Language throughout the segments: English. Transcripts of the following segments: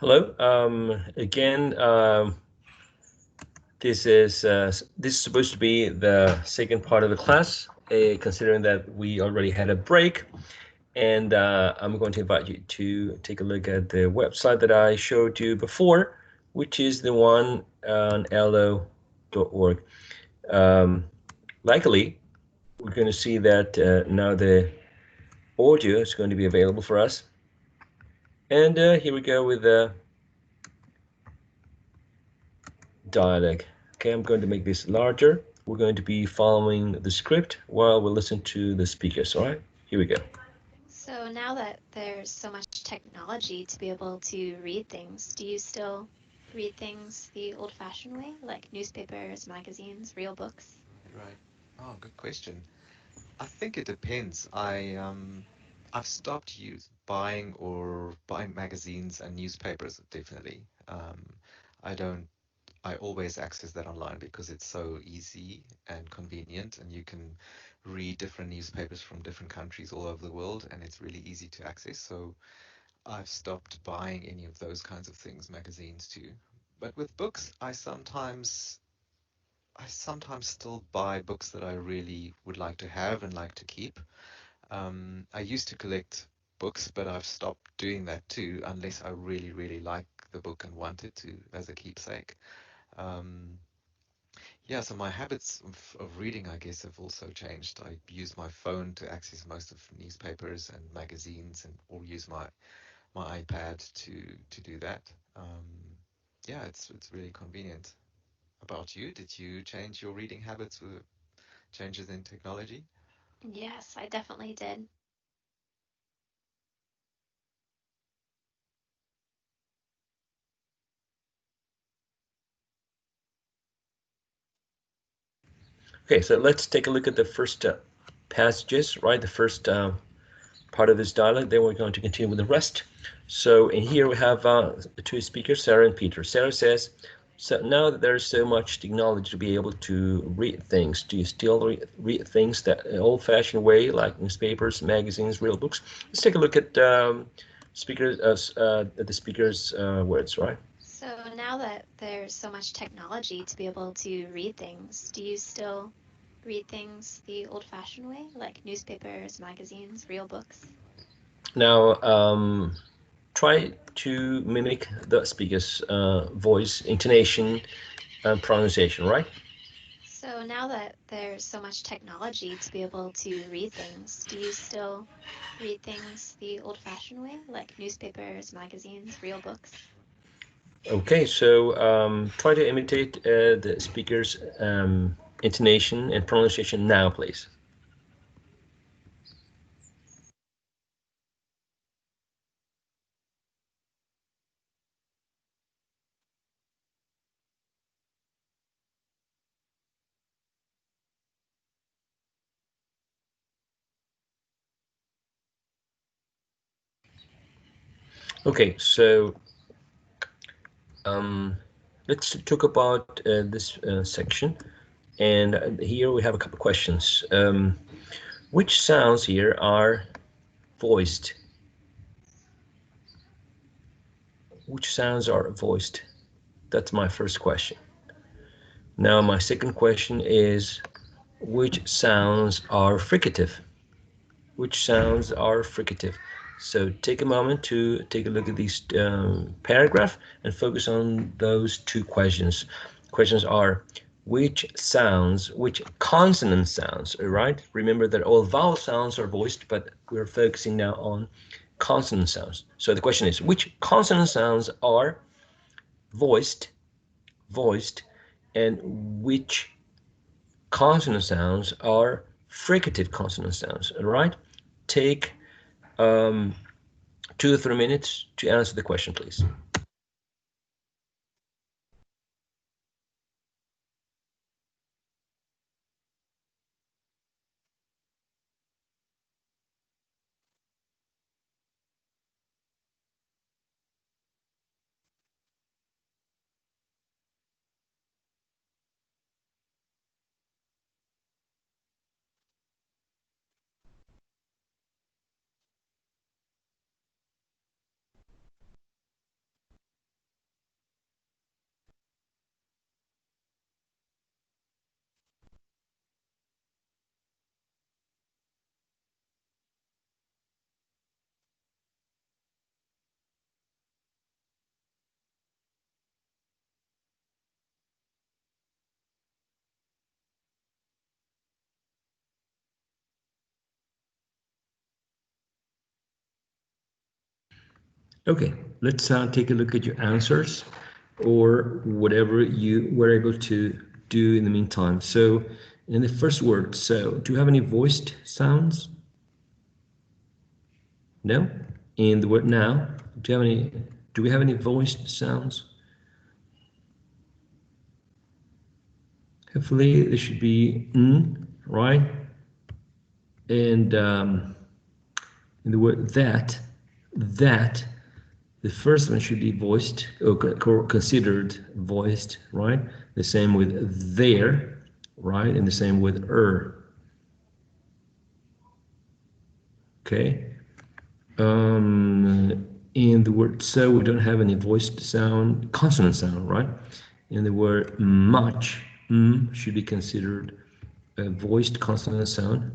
Hello. Again, this is supposed to be the second part of the class, considering that we already had a break. And I'm going to invite you to take a look at the website that I showed you before, which is the one on lo.org. Um, Likely, we're going to see that now the audio is going to be available for us. And here we go with the dialogue. Okay, I'm going to make this larger. We're going to be following the script while we listen to the speakers, all right? Here we go. So now that there's so much technology to be able to read things, do you still read things the old-fashioned way, like newspapers, magazines, real books? Right. Oh, good question. I think it depends. I've stopped buying magazines and newspapers, definitely. I don't I always access that online because it's so easy and convenient, and you can read different newspapers from different countries all over the world, and it's really easy to access. So I've stopped buying any of those kinds of things, magazines too. But with books, I sometimes still buy books that I really would like to have and like to keep. I used to collect books, but I've stopped doing that too, unless I really, really like the book and want it to as a keepsake. Um, yeah, so my habits of reading, I guess, have also changed. I use my phone to access most of newspapers and magazines, and or use my iPad to do that. Yeah, it's really convenient. About you? Did you change your reading habits with changes in technology? Yes, I definitely did. Okay, so let's take a look at the first passages, right? The first part of this dialogue. Then we're going to continue with the rest. So in here we have the two speakers, Sarah and Peter. Sarah says, so now that there's so much technology to be able to read things, do you still read things that old-fashioned way, like newspapers, magazines, real books? Let's take a look at the speaker's words, right? So now that there's so much technology to be able to read things, do you still read things the old-fashioned way, like newspapers, magazines, real books? Now, try to mimic the speaker's voice, intonation, and pronunciation, right? So now that there's so much technology to be able to read things, do you still read things the old-fashioned way, like newspapers, magazines, real books? Okay, so try to imitate the speaker's intonation and pronunciation now, please. Okay, so um, let's talk about this section. And here we have a couple of questions. Which sounds here are voiced? Which sounds are voiced? That's my first question. Now, my second question is which sounds are fricative? Which sounds are fricative? So take a moment to take a look at these paragraph and focus on those two questions. Questions are which consonant sounds, all right? Remember that all vowel sounds are voiced, but we're focusing now on consonant sounds. So the question is, which consonant sounds are voiced, voiced, and which consonant sounds are fricative consonant sounds, all right? Take um, 2 to 3 minutes to answer the question, please. Okay, let's take a look at your answers or whatever you were able to do in the meantime. So in the first word, so do you have any voiced sounds? No? In the word now, do we have any voiced sounds? Hopefully there should be right? And in the word that, the first one should be voiced or considered voiced, right? The same with there, right? And the same with okay? In the word so, we don't have any voiced sound, consonant sound, right? In the word much, should be considered a voiced consonant sound.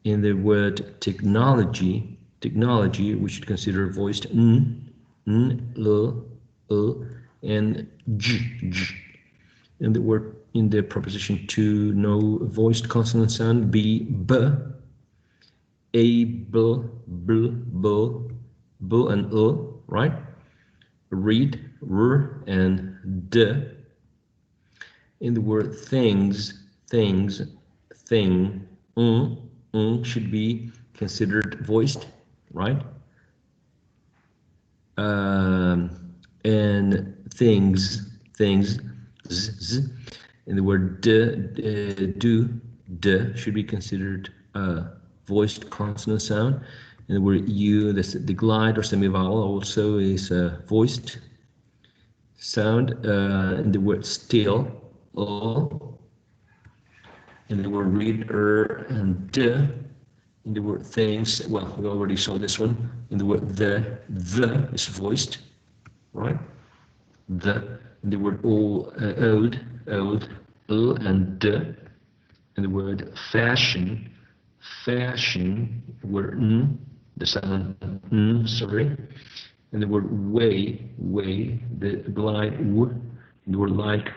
In the word technology, we should consider voiced l, and j. In the word, in the preposition to, no voiced consonant sound, b, a, b, and right? Read, and d. In the word thing, should be considered voiced, right? And z. In the word d should be considered voiced consonant sound. In the word u, the glide or semivowel also is voiced sound. In the word still, in the word read, and d. In the word things, well, we already saw this one. In the word the is voiced, right? In the word old, and d. In the word fashion, word the sound sorry. In the word way, the glide w. In the word like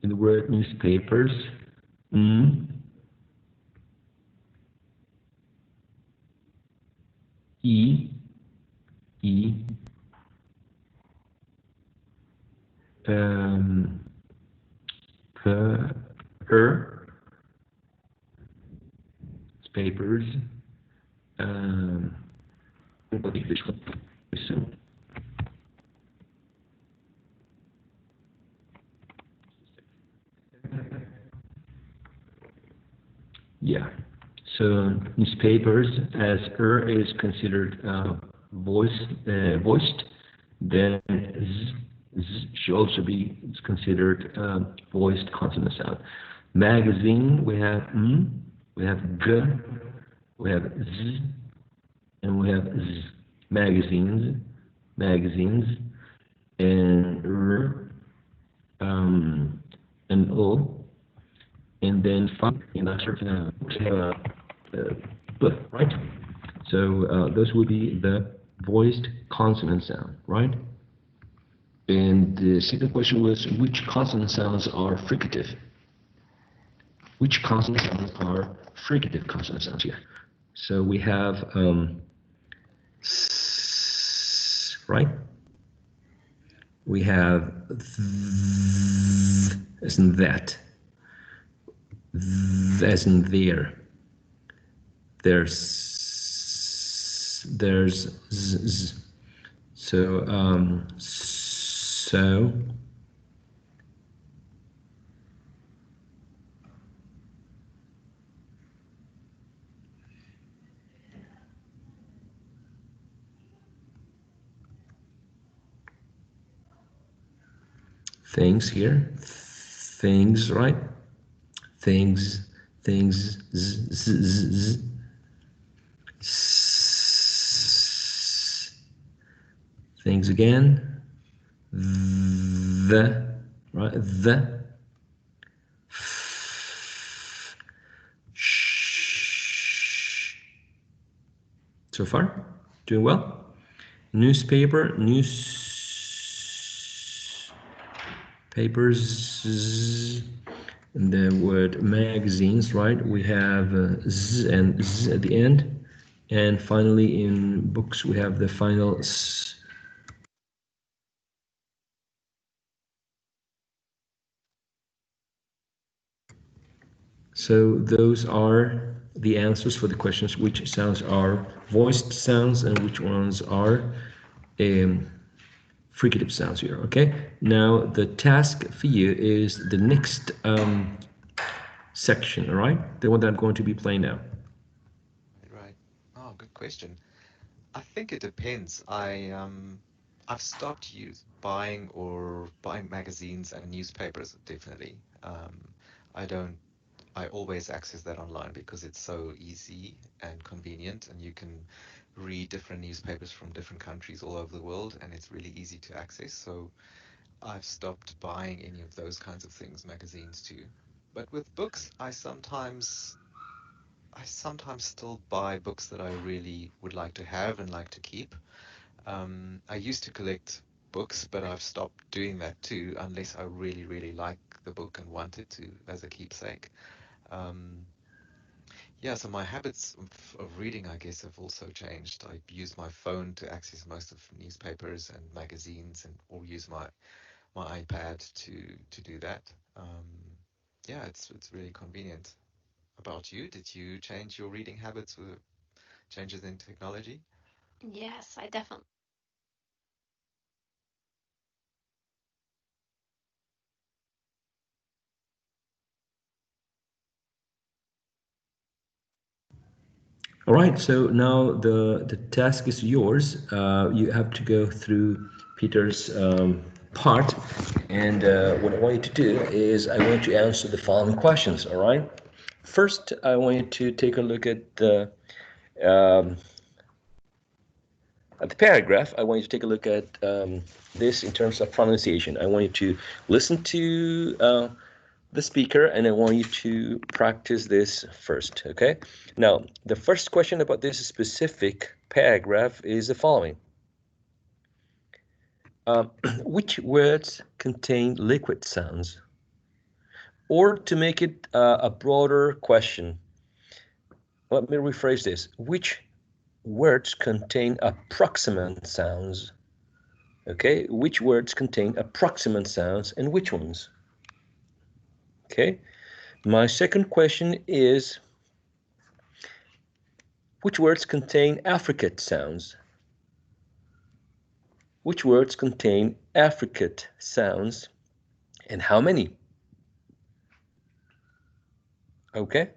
in the word newspapers, e, e, um, per, papers, um, this one, so, yeah. So newspapers, as is considered voiced, then should also be considered voiced consonant sound. Magazine, we have we have g, we have z, and we have z. Magazines, and and o, and then finally in that certain right? So those would be the voiced consonant sound, right? And the second question was, which consonant sounds are fricative? Which consonant sounds are fricative consonant sounds here? So we have right? We have as in that, as in there. There's so things here, things, right? Things, things again, the, right? The, so far, doing well. Newspaper, papers, and the word magazines, right? We have z and z at the end. And finally, in books, we have the final. So those are the answers for the questions: which sounds are voiced sounds and which ones are um, fricative sounds here. Okay. Now the task for you is the next section. All right, the one that I'm going to be playing now. Right. Oh, good question. I think it depends. I've stopped buying magazines and newspapers, definitely. I don't I always access that online because it's so easy and convenient, and you can read different newspapers from different countries all over the world, and it's really easy to access. So I've stopped buying any of those kinds of things, magazines too. But with books, I sometimes still buy books that I really would like to have and like to keep. I used to collect books, but I've stopped doing that too, unless I really, really like the book and want it to as a keepsake. Um, yeah, so my habits of reading, I guess, have also changed. I use my phone to access most of newspapers and magazines, and or use my iPad to do that. Yeah, it's really convenient. About you, did you change your reading habits with changes in technology? Yes, I definitely. All right, so now the task is yours. You have to go through Peter's part, and what I want you to do is I want you to answer the following questions. All right. First, I want you to take a look um, at the paragraph. I want you to take a look at this in terms of pronunciation. I want you to listen to the speaker, and I want you to practice this first, okay? Now, the first question about this specific paragraph is the following. Um, which words contain liquid sounds? Or to make it a broader question, let me rephrase this. Which words contain approximant sounds? Okay, which words contain approximant sounds and which ones? Okay, my second question is which words contain affricate sounds? Which words contain affricate sounds and how many? Okay.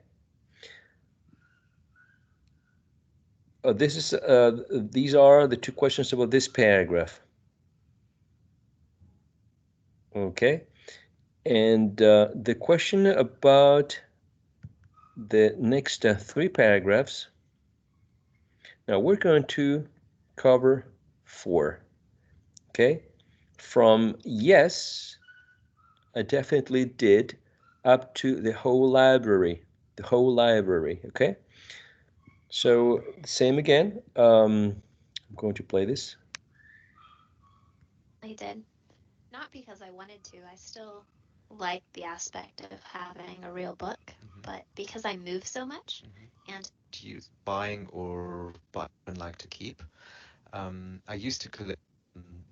These are the two questions about this paragraph. Okay. And the question about the next three paragraphs. Now we're going to cover four. Okay. From yes, I definitely did, up to the whole library. The whole library. Okay. So same again. I'm going to play this. Did. Not because I wanted to. I still like the aspect of having a real book, Hmm. but because I move so much Hmm. and To use buying or buy and like to keep. I used to collect. um,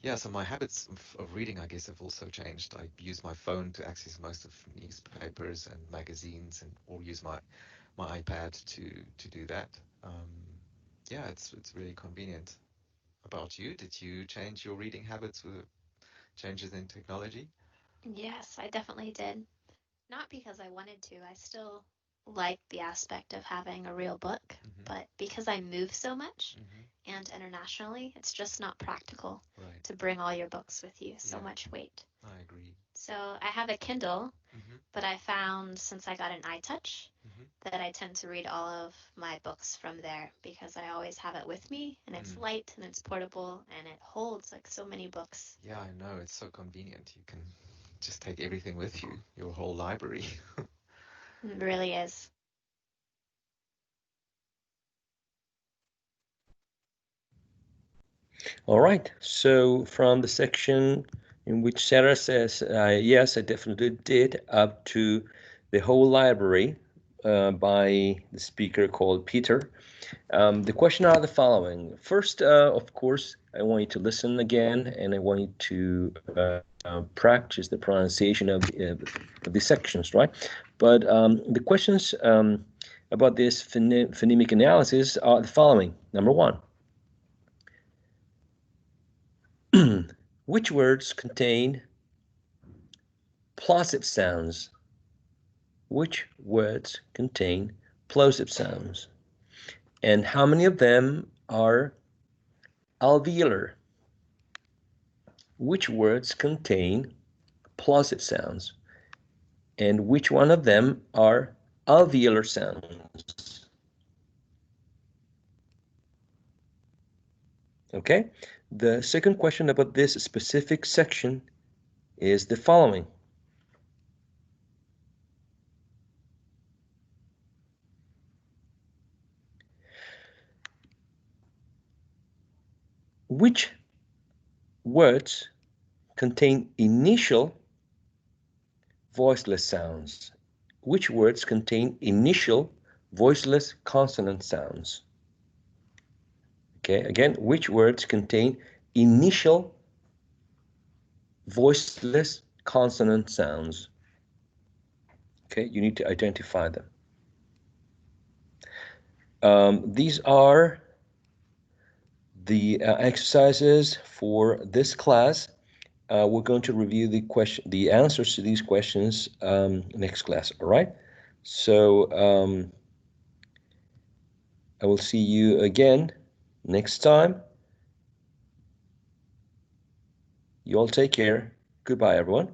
Yeah, so my habits of reading, I guess, have also changed. I use my phone to access most of newspapers and magazines, and or use my iPad to do that. Yeah, it's really convenient. About you, did you change your reading habits with changes in technology? yes, I definitely did. Not because I wanted to. I still like the aspect of having a real book, Hmm. but because I move so much Hmm. and internationally, it's just not practical Right. to bring all your books with you. So Yeah, much weight. I agree. So I have a Kindle, Hmm. but I found since I got an iTouch Hmm. that I tend to read all of my books from there because I always have it with me and it's Mm. light and it's portable and it holds like so many books. Yeah, I know. It's so convenient. You can just take everything with you, your whole library. It really is. All right. So from the section in which Sarah says, yes, I definitely did, up to the whole library. by the speaker called Peter. The question are the following. First, of course, I want you to listen again, and I want you to practice the pronunciation of the sections, right? But the questions about this phonemic analysis are the following. Number one, which words contain plosive sounds? Which words contain plosive sounds? And how many of them are alveolar? Which words contain plosive sounds? And which one of them are alveolar sounds? Okay? The second question about this specific section is the following. Which words contain initial voiceless sounds? Which words contain initial voiceless consonant sounds? Okay, again, which words contain initial voiceless consonant sounds? Okay, you need to identify them. These are the exercises for this class. We're going to review the answers to these questions next class. All right. So I will see you again next time. You all take care. Goodbye, everyone.